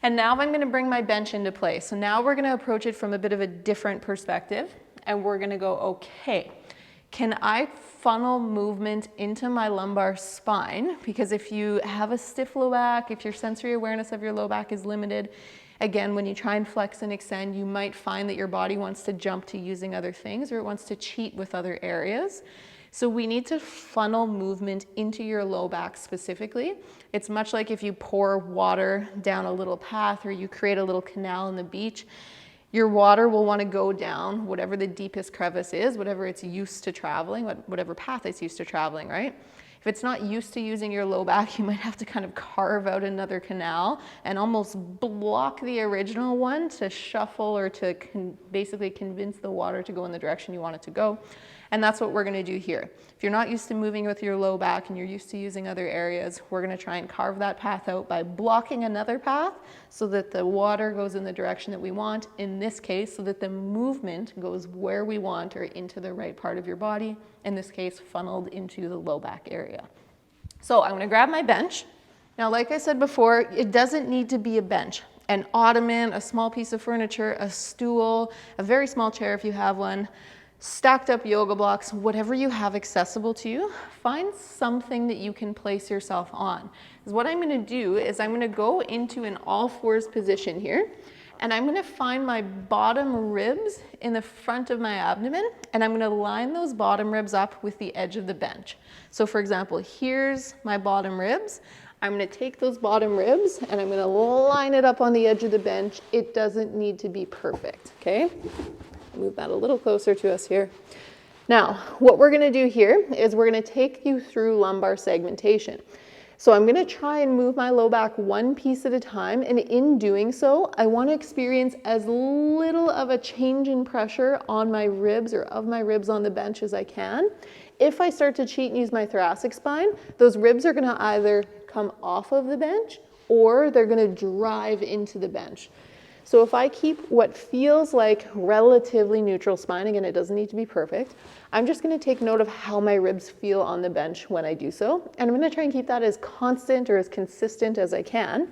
And now I'm going to bring my bench into play. So now we're going to approach it from a bit of a different perspective, and we're going to go, okay, can I funnel movement into my lumbar spine? Because if you have a stiff low back, if your sensory awareness of your low back is limited, again, when you try and flex and extend, you might find that your body wants to jump to using other things, or it wants to cheat with other areas. So we need to funnel movement into your low back specifically. It's much like if you pour water down a little path, or you create a little canal on the beach. Your water will want to go down whatever the deepest crevice is, whatever it's used to traveling, whatever path it's used to traveling, right? If it's not used to using your low back, you might have to kind of carve out another canal and almost block the original one to shuffle, or to basically convince the water to go in the direction you want it to go. And that's what we're going to do here. If you're not used to moving with your low back and you're used to using other areas, we're going to try and carve that path out by blocking another path so that the water goes in the direction that we want, in this case, so that the movement goes where we want, or into the right part of your body, in this case, funneled into the low back area. So I'm going to grab my bench. Now, like I said before, it doesn't need to be a bench. An ottoman, a small piece of furniture, a stool, a very small chair if you have one, stacked up yoga blocks, whatever you have accessible to you, find something that you can place yourself on. Because what I'm going to do is I'm going to go into an all fours position here, and I'm going to find my bottom ribs in the front of my abdomen, and I'm going to line those bottom ribs up with the edge of the bench. So for example, here's my bottom ribs. I'm going to take those bottom ribs and I'm going to line it up on the edge of the bench. It doesn't need to be perfect, okay? Move that a little closer to us here. Now, what we're going to do here is we're going to take you through lumbar segmentation. So I'm going to try and move my low back one piece at a time, and in doing so, I want to experience as little of a change in pressure on my ribs, or of my ribs on the bench, as I can. If I start to cheat and use my thoracic spine, those ribs are going to either come off of the bench or they're going to drive into the bench. So if I keep what feels like relatively neutral spine, again, it doesn't need to be perfect, I'm just going to take note of how my ribs feel on the bench when I do so. And I'm going to try and keep that as constant or as consistent as I can.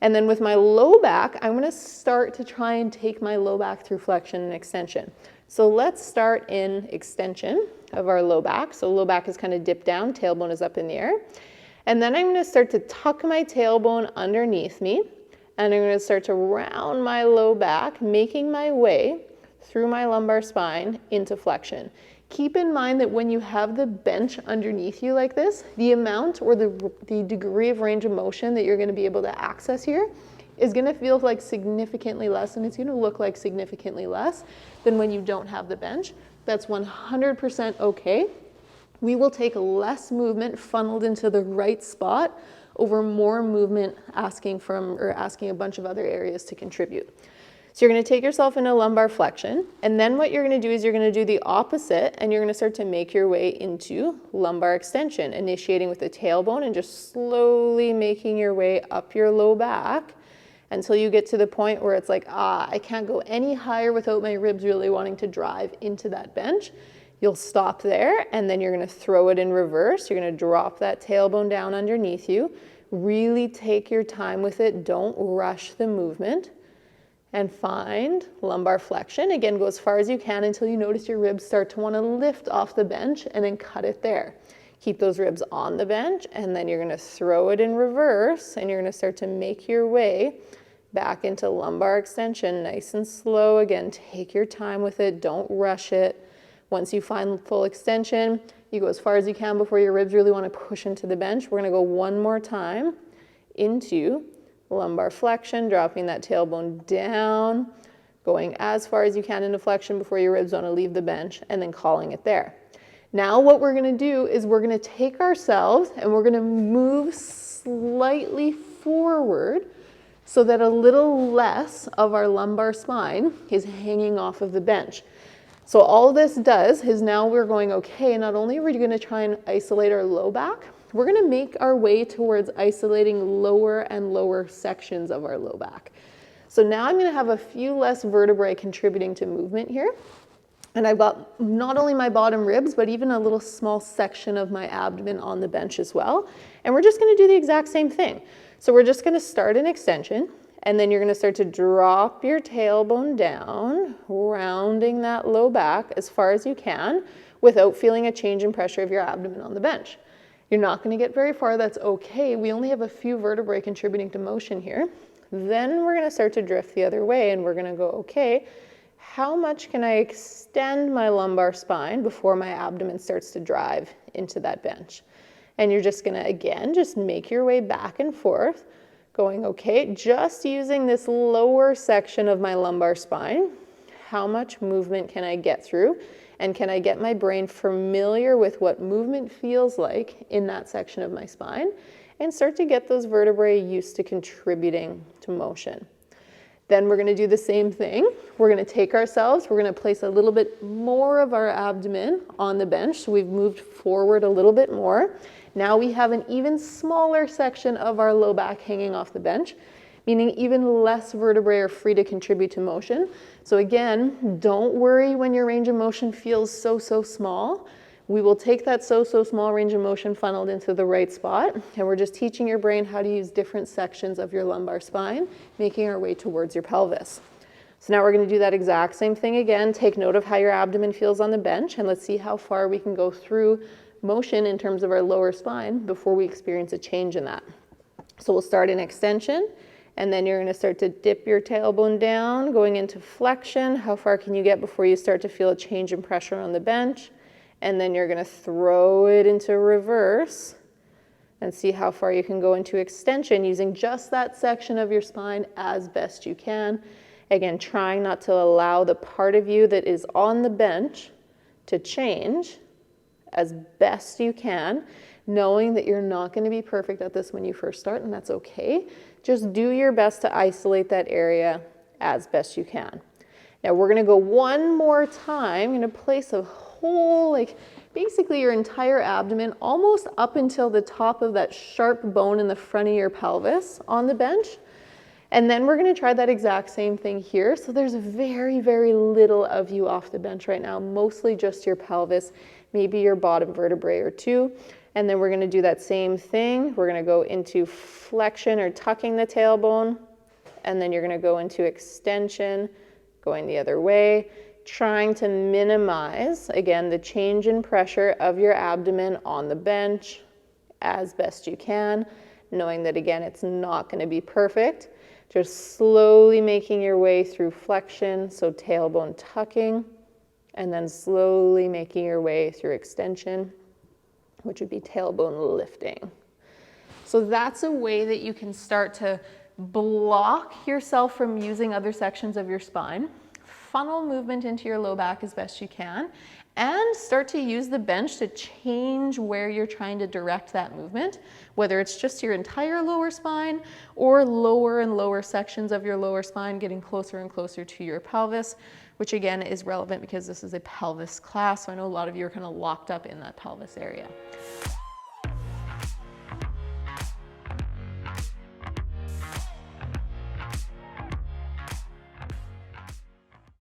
And then with my low back, I'm going to start to try and take my low back through flexion and extension. So let's start in extension of our low back. So low back is kind of dipped down, tailbone is up in the air. And then I'm going to start to tuck my tailbone underneath me. And I'm going to start to round my low back, making my way through my lumbar spine into flexion. Keep in mind that when you have the bench underneath you like this, the amount or the degree of range of motion that you're going to be able to access here is going to feel like significantly less, and it's going to look like significantly less than when you don't have the bench. That's 100% okay. We will take less movement funneled into the right spot over more movement asking a bunch of other areas to contribute. So you're going to take yourself into lumbar flexion, and then what you're going to do is you're going to do the opposite, and you're going to start to make your way into lumbar extension, initiating with the tailbone and just slowly making your way up your low back until you get to the point where it's like, I can't go any higher without my ribs really wanting to drive into that bench. You'll stop there, and then you're going to throw it in reverse. You're going to drop that tailbone down underneath you. Really take your time with it. Don't rush the movement. And find lumbar flexion. Again, go as far as you can until you notice your ribs start to want to lift off the bench, and then cut it there. Keep those ribs on the bench, and then you're going to throw it in reverse, and you're going to start to make your way back into lumbar extension, nice and slow. Again, take your time with it. Don't rush it. Once you find full extension, you go as far as you can before your ribs really want to push into the bench. We're going to go one more time into lumbar flexion, dropping that tailbone down, going as far as you can into flexion before your ribs want to leave the bench, and then calling it there. Now what we're going to do is we're going to take ourselves and we're going to move slightly forward so that a little less of our lumbar spine is hanging off of the bench. So all this does is now we're going, okay, not only are we going to try and isolate our low back, we're going to make our way towards isolating lower and lower sections of our low back. So now I'm going to have a few less vertebrae contributing to movement here. And I've got not only my bottom ribs, but even a little small section of my abdomen on the bench as well. And we're just going to do the exact same thing. So we're just going to start in extension, And then you're going to start to drop your tailbone down, rounding that low back as far as you can without feeling a change in pressure of your abdomen on the bench. You're not going to get very far. That's okay. We only have a few vertebrae contributing to motion here. Then we're going to start to drift the other way, and we're going to go, okay, how much can I extend my lumbar spine before my abdomen starts to drive into that bench? And you're just going to, again, just make your way back and forth, going, okay, just using this lower section of my lumbar spine, how much movement can I get through? And can I get my brain familiar with what movement feels like in that section of my spine and start to get those vertebrae used to contributing to motion? Then we're going to do the same thing. We're going to take ourselves, we're going to place a little bit more of our abdomen on the bench. So we've moved forward a little bit more. Now we have an even smaller section of our low back hanging off the bench, meaning even less vertebrae are free to contribute to motion. So again, don't worry when your range of motion feels so small. We will take that so small range of motion funneled into the right spot, and we're just teaching your brain how to use different sections of your lumbar spine, making our way towards your pelvis. So now we're going to do that exact same thing again. Take note of how your abdomen feels on the bench, and let's see how far we can go through motion in terms of our lower spine before we experience a change in that. So we'll start in extension, and then you're going to start to dip your tailbone down, going into flexion. How far can you get before you start to feel a change in pressure on the bench? And then you're going to throw it into reverse and see how far you can go into extension using just that section of your spine as best you can. Again, trying not to allow the part of you that is on the bench to change as best you can, knowing that you're not going to be perfect at this when you first start, and that's okay. Just do your best to isolate that area as best you can. Now we're going to go one more time. I'm going to place a whole, basically your entire abdomen almost up until the top of that sharp bone in the front of your pelvis on the bench. And then we're going to try that exact same thing here. So there's very little of you off the bench right now, mostly just your pelvis, maybe your bottom vertebrae or two. And then we're going to do that same thing. We're going to go into flexion or tucking the tailbone, and then you're going to go into extension, going the other way, trying to minimize, again, the change in pressure of your abdomen on the bench as best you can, knowing that, again, it's not going to be perfect. Just slowly making your way through flexion, so tailbone tucking, and then slowly making your way through extension, which would be tailbone lifting. So that's a way that you can start to block yourself from using other sections of your spine, funnel movement into your low back as best you can, and start to use the bench to change where you're trying to direct that movement, whether it's just your entire lower spine or lower and lower sections of your lower spine getting closer and closer to your pelvis, which again is relevant because this is a pelvis class. So I know a lot of you are kind of locked up in that pelvis area.